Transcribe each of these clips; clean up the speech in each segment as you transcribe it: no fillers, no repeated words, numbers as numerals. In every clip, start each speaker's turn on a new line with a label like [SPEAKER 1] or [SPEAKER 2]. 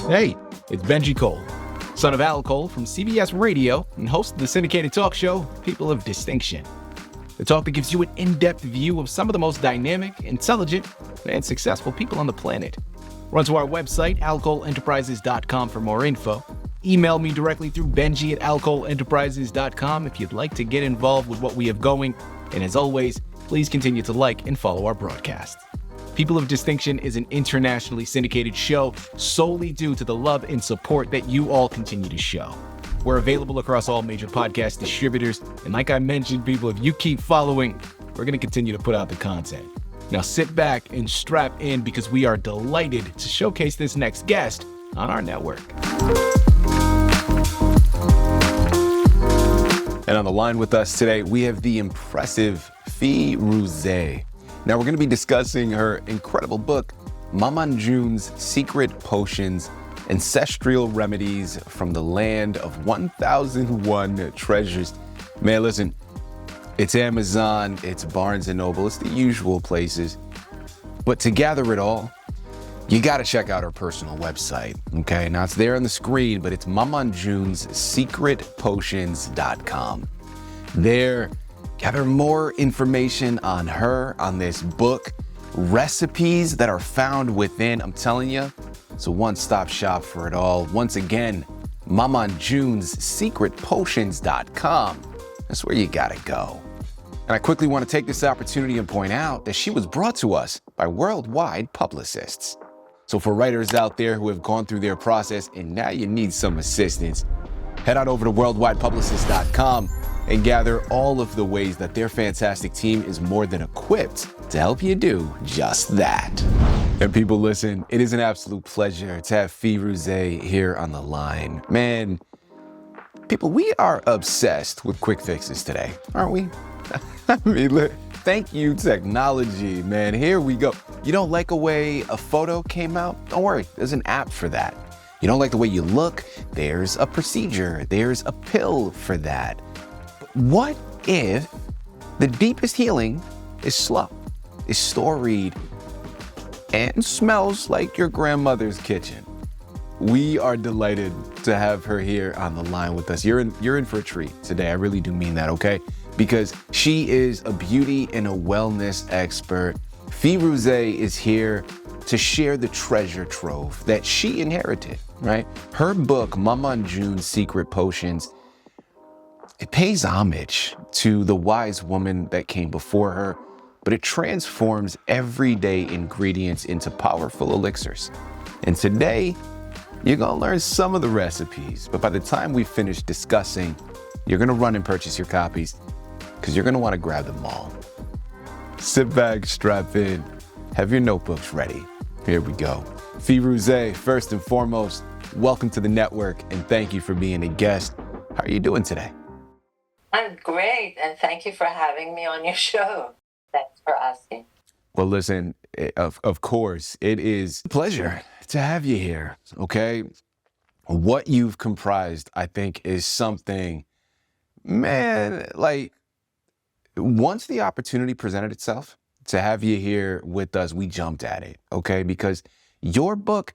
[SPEAKER 1] Hey, it's Benji Cole, son of Al Cole from CBS Radio and host of the syndicated talk show People of Distinction. The talk that gives you an in-depth view of some of the most dynamic, intelligent, and successful people on the planet. Run to our website, alcoleenterprises.com for more info. Email me directly through benji@alcoleenterprises.com if you'd like to get involved with what we have going. And as always, please continue to like and follow our broadcast. People of Distinction is an internationally syndicated show solely due to the love and support that you all continue to show. We're available across all major podcast distributors, and like I mentioned, people, if you keep following, we're going to continue to put out the content. Now sit back and strap in because we are delighted to showcase this next guest on our network. And on the line with us today, we have the impressive Firozé. Now we're going to be discussing her incredible book, Mamanjoon's Secret Potions, Ancestral Remedies from the Land of 1001 Treasures. Man, listen, it's Amazon, it's Barnes & Noble, it's the usual places. But to gather it all, you got to check out her personal website, okay? Now it's there on the screen, but it's Mamanjoon's secretpotions.com. There, gather more information on her, on this book, recipes that are found within. I'm telling you, it's a one-stop shop for it all. Once again, Mamanjoon's secretpotions.com. That's where you gotta go. And I quickly want to take this opportunity and point out that she was brought to us by worldwide publicists. So for writers out there who have gone through their process and now you need some assistance, head on over to worldwidepublicist.com and gather all of the ways that their fantastic team is more than equipped to help you do just that. And people, listen, it is an absolute pleasure to have Firozé here on the line. Man, people, we are obsessed with quick fixes today, aren't we? I mean, look, thank you, technology, man. Here we go. You don't like the way a photo came out? Don't worry, there's an app for that. You don't like the way you look? There's a procedure. There's a pill for that. What if the deepest healing is slow, is storied, and smells like your grandmother's kitchen? We are delighted to have her here on the line with us. You're in for a treat today. I really do mean that, okay? Because she is a beauty and a wellness expert. Firozé is here to share the treasure trove that she inherited, right? Her book, Mamanjoon's Secret Potions, it pays homage to the wise woman that came before her, but it transforms everyday ingredients into powerful elixirs. And today, you're gonna learn some of the recipes, but by the time we finish discussing, you're gonna run and purchase your copies because you're gonna wanna grab them all. Sit back, strap in, have your notebooks ready. Here we go. Firozé, first and foremost, welcome to the network and thank you for being a guest. How are you doing today?
[SPEAKER 2] I'm great, and thank you for having me on your show. Thanks for asking.
[SPEAKER 1] Well, listen, of course, it is a pleasure to have you here, okay? What you've comprised, I think, is something, man, like, once the opportunity presented itself to have you here with us, we jumped at it, okay? Because your book,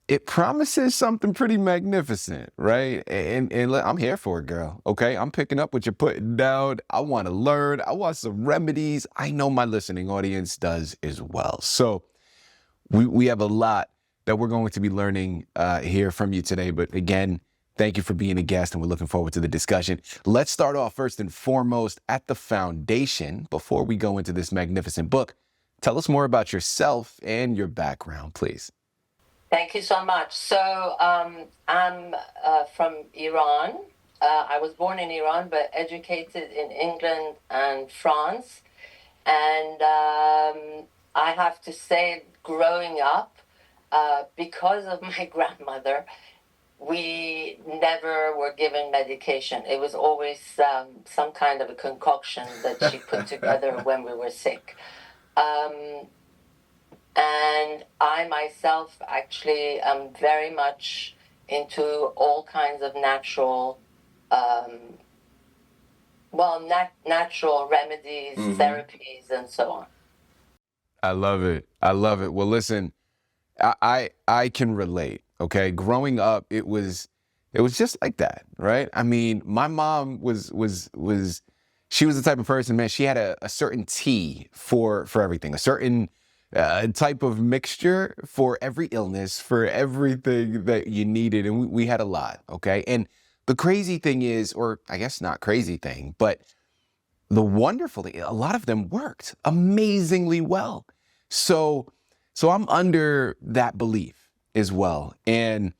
[SPEAKER 1] it promises something pretty magnificent, right? And I'm here for it, girl, okay? I'm picking up what you're putting down. I want to learn. I want some remedies. I know my listening audience does as well. So we have a lot that we're going to be learning here from you today. But again, thank you for being a guest, and we're looking forward to the discussion. Let's start off first and foremost at the foundation before we go into this magnificent book. Tell us more about yourself and your background, please.
[SPEAKER 2] Thank you so much. So I'm from Iran. I was born in Iran, but educated in England and France. And I have to say, growing up, because of my grandmother, we never were given medication. It was always some kind of a concoction that she put together when we were sick. And I myself actually am very much into all kinds of natural, natural remedies, therapies, and so on.
[SPEAKER 1] I love it. I love it. Well, listen, I can relate. Okay, growing up, it was just like that, right? I mean, my mom was she was the type of person, man. She had a certain tea for everything, a certain type of mixture for every illness, for everything that you needed, and we had a lot. Okay, and the crazy thing is, or I guess not crazy thing, but the wonderful thing, a lot of them worked amazingly well. So, so I'm under that belief as well. And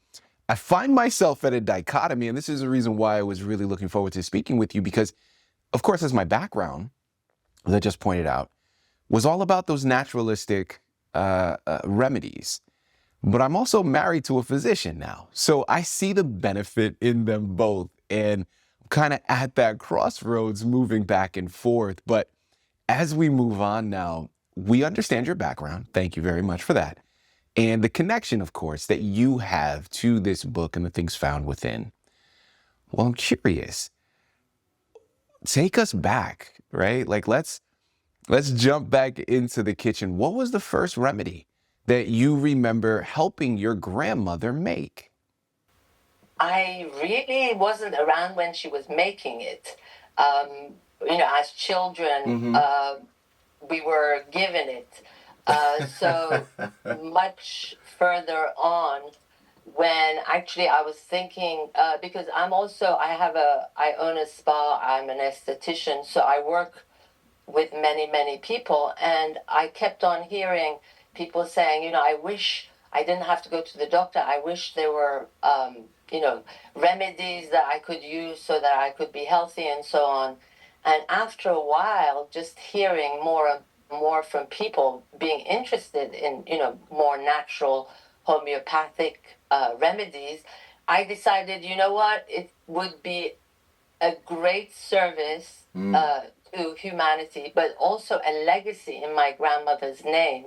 [SPEAKER 1] I find myself at a dichotomy, and this is the reason why I was really looking forward to speaking with you, because, of course, as my background, as I just pointed out, was all about those naturalistic remedies. But I'm also married to a physician now. So I see the benefit in them both. And I'm kind of at that crossroads moving back and forth. But as we move on now, we understand your background. Thank you very much for that. And the connection, of course, that you have to this book and the things found within. Well, I'm curious. Take us back, right? Like let's jump back into the kitchen. What was the first remedy that you remember helping your grandmother make?
[SPEAKER 2] I really wasn't around when she was making it. As children,
[SPEAKER 1] Mm-hmm.
[SPEAKER 2] we were given it. So much further on, when actually I was thinking, because I own a spa, I'm an esthetician, so I work with many, many people. And I kept on hearing people saying, I wish I didn't have to go to the doctor. I wish there were, remedies that I could use so that I could be healthy and so on. And after a while, just hearing more and more from people being interested in, more natural homeopathic remedies, I decided, you know what, it would be a great service to humanity, but also a legacy in my grandmother's name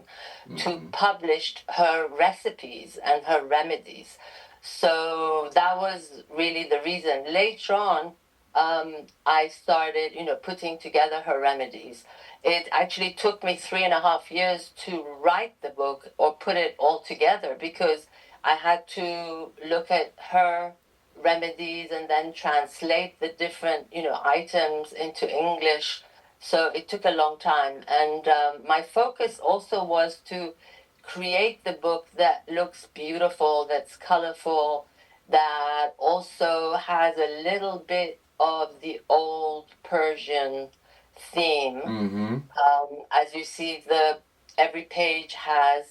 [SPEAKER 2] to publish her recipes and her remedies. So that was really the reason. Later on, I started, putting together her remedies. It actually took me 3.5 years to write the book or put it all together because I had to look at her remedies and then translate the different items into English. So it took a long time, and my focus also was to create the book that looks beautiful, that's colorful, that also has a little bit of the old Persian theme.
[SPEAKER 1] Mm-hmm.
[SPEAKER 2] As you see, the every page has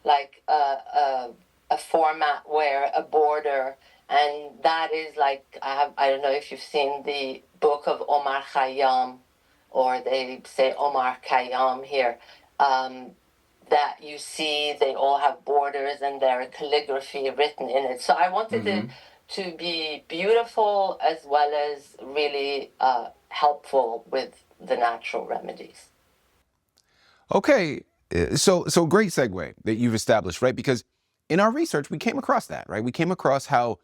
[SPEAKER 2] like a format where a border, and that is like I don't know if you've seen the book of Omar Khayyam, or they say Omar Khayyam here. That you see, they all have borders and there are calligraphy written in it. So I wanted it to be beautiful as well as really helpful with the natural remedies.
[SPEAKER 1] Okay, so great segue that you've established, right? Because in our research, we came across that, right? We came across how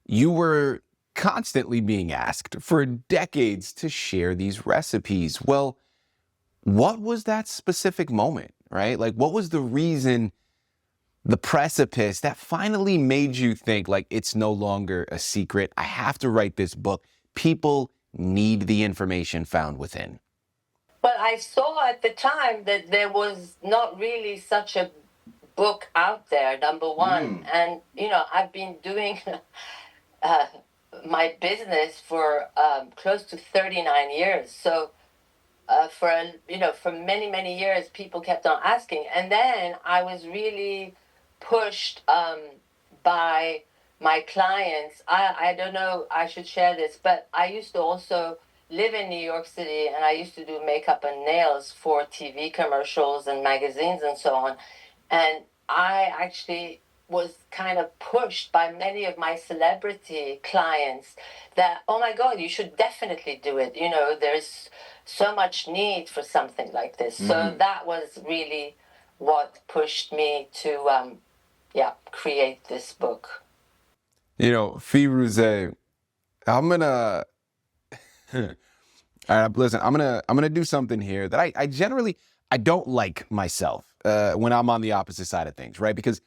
[SPEAKER 1] you were constantly being asked for decades to share these recipes. Well, what was that specific moment, right? Like, what was the reason, the precipice that finally made you think, like, it's no longer a secret? I have to write this book. People need the information found within.
[SPEAKER 2] But I saw at the time that there was not really such a book out there, number one. And, I've been doing uh, my business for close to 39 years. So for many, many years, people kept on asking. And then I was really pushed by my clients. I don't know, I should share this, but I used to also live in New York City, and I used to do makeup and nails for TV commercials and magazines and so on. And I actually was kind of pushed by many of my celebrity clients that, oh my God, you should definitely do it. There's so much need for something like this. So that was really what pushed me to, create this book.
[SPEAKER 1] Firozé, I'm gonna all right, listen, I'm gonna do something here that I generally I don't like myself. when I'm on the opposite side of things, right? Because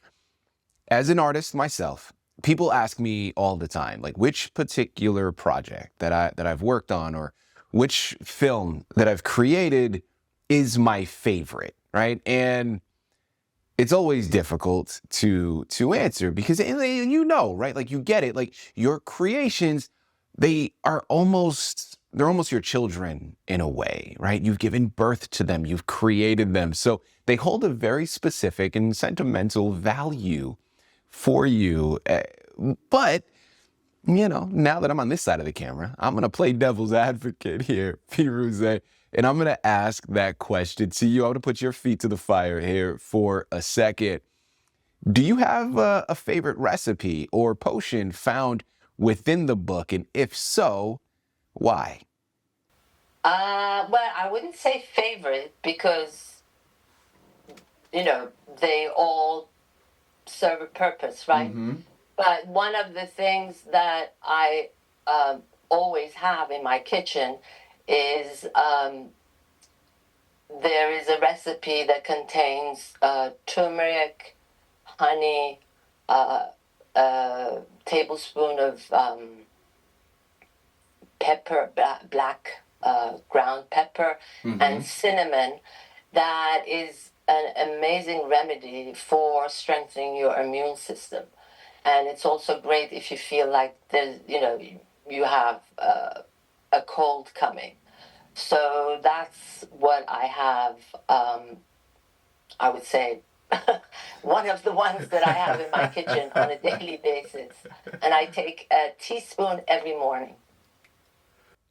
[SPEAKER 1] as an artist myself, people ask me all the time, like which particular project that I've worked on or which film that I've created is my favorite, right? And it's always difficult to answer because right? Like you get it. Like your creations, they're almost your children in a way, right? You've given birth to them, you've created them. So they hold a very specific and sentimental value for you. But now that I'm on this side of the camera, I'm going to play devil's advocate here, Firozé, and I'm going to ask that question to you. I'm going to put your feet to the fire here for a second. Do you have a favorite recipe or potion found within the book? And if so, why?
[SPEAKER 2] Well, I wouldn't say favorite because, they all serve a purpose, right?
[SPEAKER 1] Mm-hmm.
[SPEAKER 2] But one of the things that I always have in my kitchen is there is a recipe that contains turmeric, honey, a tablespoon of pepper, black ground pepper, and cinnamon. That is an amazing remedy for strengthening your immune system. And it's also great if you feel like there's, you have a cold coming. So that's what I have, I would say, one of the ones that I have in my kitchen on a daily basis. And I take a teaspoon every morning.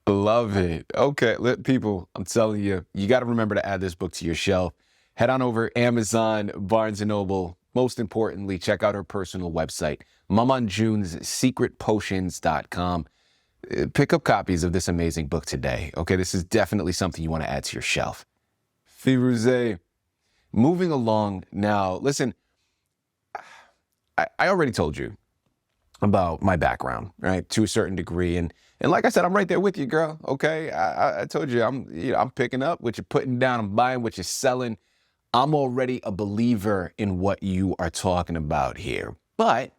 [SPEAKER 1] Love it. Okay, people, I'm telling you, you got to remember to add this book to your shelf. Head on over Amazon, Barnes & Noble. Most importantly, check out her personal website, Mamanjoon's secretpotions.com. Pick up copies of this amazing book today. Okay, this is definitely something you want to add to your shelf. Firozé, moving along now. Listen, I already told you about my background, right, to a certain degree, and like I said, I'm right there with you, girl. Okay, I told you I'm picking up what you're putting down, I'm buying what you're selling. I'm already a believer in what you are talking about here. But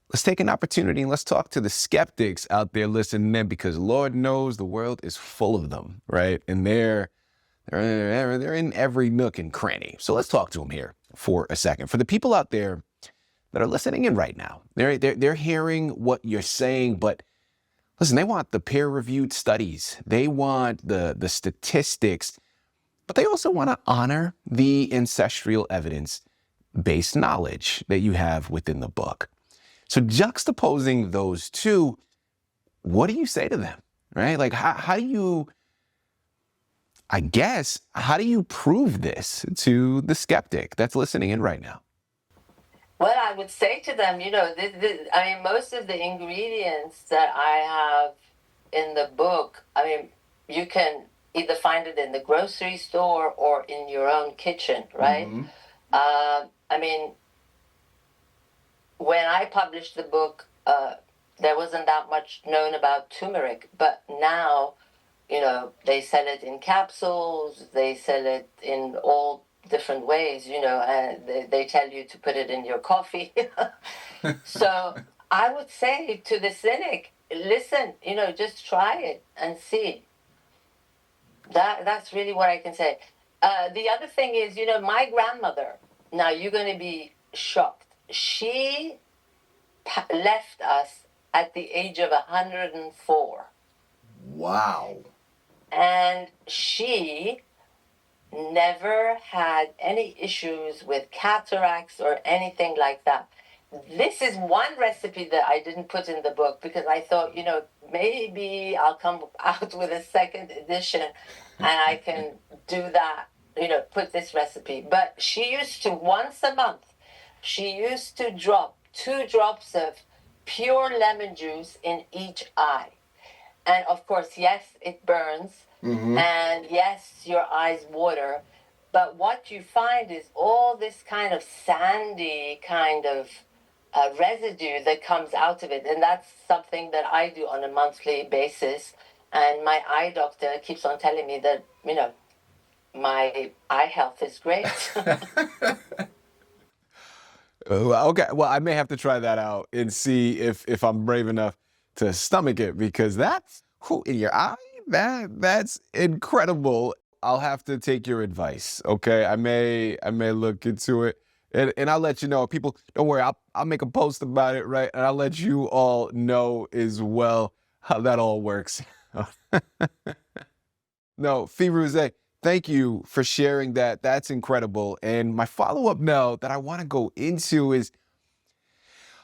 [SPEAKER 1] let's take an opportunity and let's talk to the skeptics out there listening in, because Lord knows the world is full of them, right? And they're in every nook and cranny. So let's talk to them here for a second. For the people out there that are listening in right now, they're hearing what you're saying, but listen, they want the peer-reviewed studies. They want the statistics, but they also want to honor the ancestral evidence-based knowledge that you have within the book. So juxtaposing those two, what do you say to them, right? Like, how do you, how do you prove this to the skeptic that's listening in right now?
[SPEAKER 2] Well, I would say to them, most of the ingredients that I have in the book, you can either find it in the grocery store or in your own kitchen, right? When I published the book, there wasn't that much known about turmeric, but now, they sell it in capsules, they sell it in all different ways, and they tell you to put it in your coffee. So I would say to the cynic, listen, just try it and see. That's really what I can say. The other thing is, my grandmother, now you're going to be shocked. She left us at the age of 104.
[SPEAKER 1] Wow.
[SPEAKER 2] And she never had any issues with cataracts or anything like that. This is one recipe that I didn't put in the book because I thought, maybe I'll come out with a second edition and I can do that, put this recipe. But she used to, once a month, she used to drop 2 drops of pure lemon juice in each eye. And of course, yes, it burns. And yes, your eyes water. But what you find is all this kind of sandy kind of residue that comes out of it. And that's something that I do on a monthly basis. And my eye doctor keeps on telling me that, my eye health is great.
[SPEAKER 1] Okay, well, I may have to try that out and see if I'm brave enough to stomach it, because that's in your eye. That's incredible. I'll have to take your advice. Okay, I may look into it, and I'll let you know. People, don't worry. I'll make a post about it, right? And I'll let you all know as well how that all works. No, Firozé, thank you for sharing that. That's incredible. And my follow up now that I want to go into is,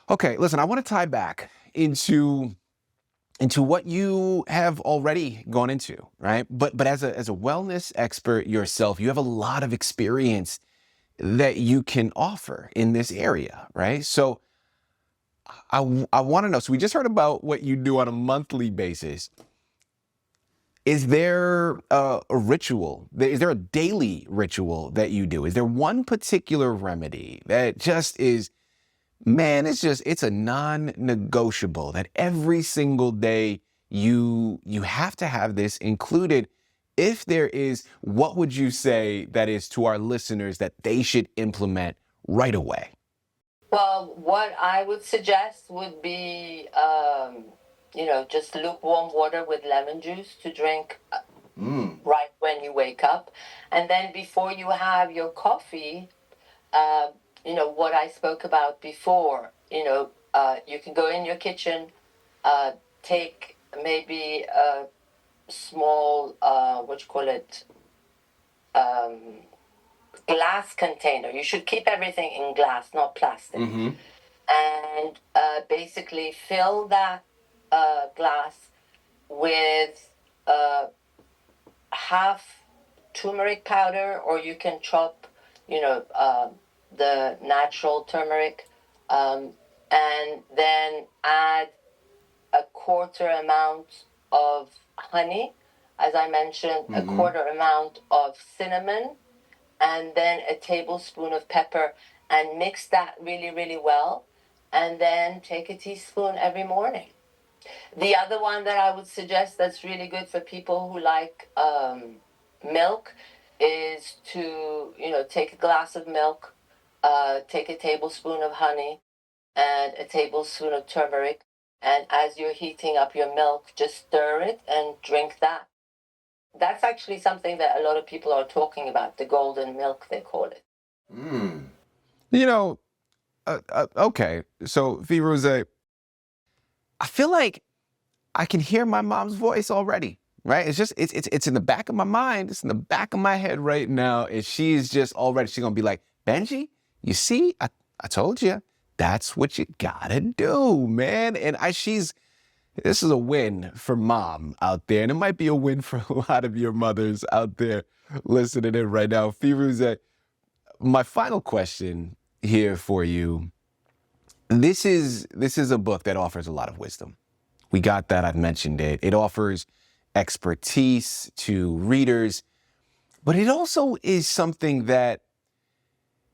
[SPEAKER 1] okay, listen, I want to tie back into what you have already gone into, right? But as a wellness expert yourself, you have a lot of experience that you can offer in this area, right? So I want to know. So we just heard about what you do on a monthly basis. Is there a ritual? Is there a daily ritual that you do? Is there one particular remedy that just is, man, it's a non-negotiable that every single day you have to have this included? If there is, what would you say that is to our listeners that they should implement right away?
[SPEAKER 2] Well, what I would suggest would be, just lukewarm water with lemon juice to drink right when you wake up. And then before you have your coffee, what I spoke about before, you can go in your kitchen, take maybe a small, what you call it, glass container. You should keep everything in glass, not plastic. And basically fill that glass with half turmeric powder, or you can chop, the natural turmeric, and then add a quarter amount of honey, as I mentioned, a quarter amount of cinnamon, and then a tablespoon of pepper, and mix that really, really well. And then take a teaspoon every morning. The other one that I would suggest that's really good for people who like milk is to, take a glass of milk, take a tablespoon of honey, and a tablespoon of turmeric. And as you're heating up your milk, just stir it and drink that. That's actually something that a lot of people are talking about, the golden milk, they call it.
[SPEAKER 1] You know, okay. So, Firozé, I feel like I can hear my mom's voice already, right? It's in the back of my mind. It's in the back of my head right now. And she's just already, she's going to be like, Benji, you see, I told you, that's what you gotta do, man. And this is a win for mom out there. And it might be a win for a lot of your mothers out there listening in right now. Firozé, my final question here for you. This is a book that offers a lot of wisdom. We got that. I've mentioned it. It offers expertise to readers, but it also is something that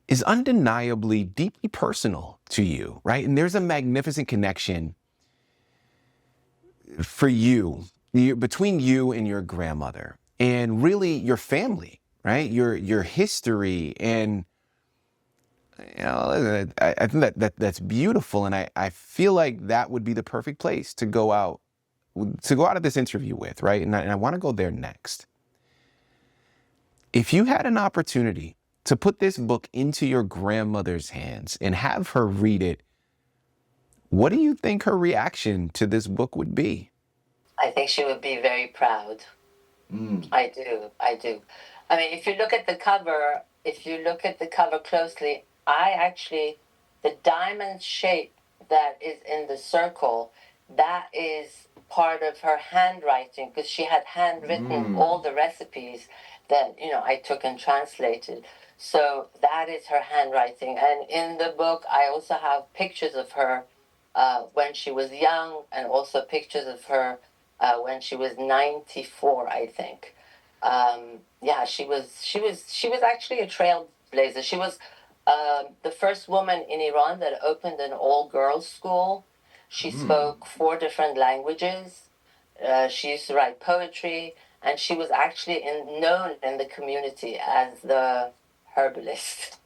[SPEAKER 1] is undeniably deeply personal to you, right? And there's a magnificent connection for between you and your grandmother, and really your family, right? Your history, and I think that's beautiful, and I feel like that would be the perfect place to go out of this interview with, right? And I want to go there next. If you had an opportunity to put this book into your grandmother's hands and have her read it, what do you think her reaction to this book would be?
[SPEAKER 2] I think she would be very proud. I do. I mean, if you look at the cover closely, the diamond shape that is in the circle, that is part of her handwriting, because she had handwritten all the recipes that, I took and translated. So that is her handwriting. And in the book, I also have pictures of her when she was young, and also pictures of her when she was 94, I think. Yeah, she was actually a trailblazer. She was the first woman in Iran that opened an all-girls school. She spoke 4 different languages. She used to write poetry, And she was actually known in the community as the herbalist.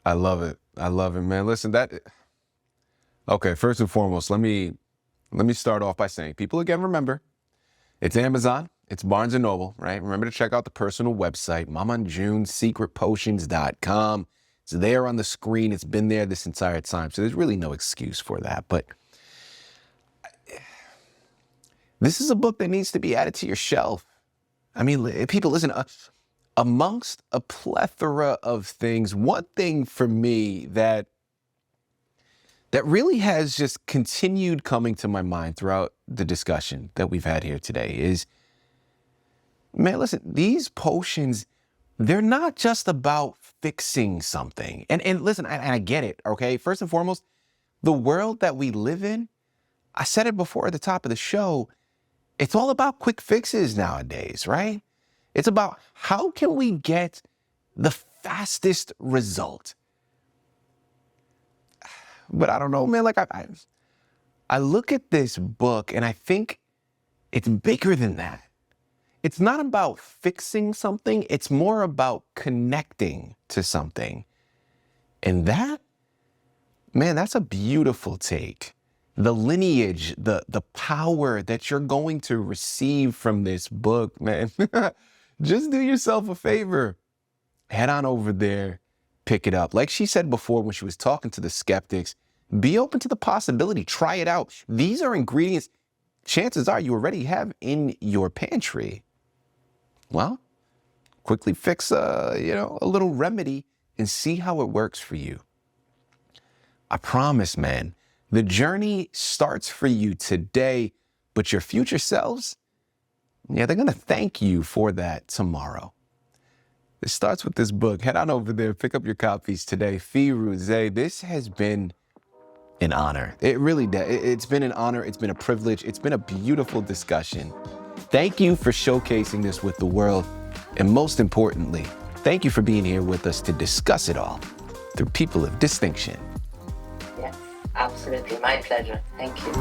[SPEAKER 1] I love it. I love it, man. Listen, okay, first and foremost, let me start off by saying, people, again, remember, it's Amazon, it's Barnes & Noble, right? Remember to check out the personal website, mamanjoonsecretpotions.com. It's there on the screen. It's been there this entire time, so there's really no excuse for that. But this is a book that needs to be added to your shelf. I mean, people, listen, amongst a plethora of things, one thing for me that really has just continued coming to my mind throughout the discussion that we've had here today is, man, listen, these potions, they're not just about fixing something. And listen, I get it, okay? First and foremost, the world that we live in, I said it before at the top of the show, it's all about quick fixes nowadays, right? It's about how can we get the fastest result? But I don't know, man, like I look at this book and I think it's bigger than that. It's not about fixing something. It's more about connecting to something. And that, man, that's a beautiful take. The lineage, the power that you're going to receive from this book, man, just do yourself a favor. Head on over there, pick it up. Like she said before when she was talking to the skeptics, be open to the possibility. Try it out. These are ingredients, chances are you already have in your pantry. Well, quickly fix a little remedy and see how it works for you. I promise, man, the journey starts for you today, but your future selves, yeah, they're going to thank you for that tomorrow. It starts with this book. Head on over there, pick up your copies today. Firozé, this has been an honor. It really does. It's been an honor. It's been a privilege. It's been a beautiful discussion. Thank you for showcasing this with the world. And most importantly, thank you for being here with us to discuss it all through people of distinction.
[SPEAKER 2] Yes, absolutely. My pleasure. Thank you.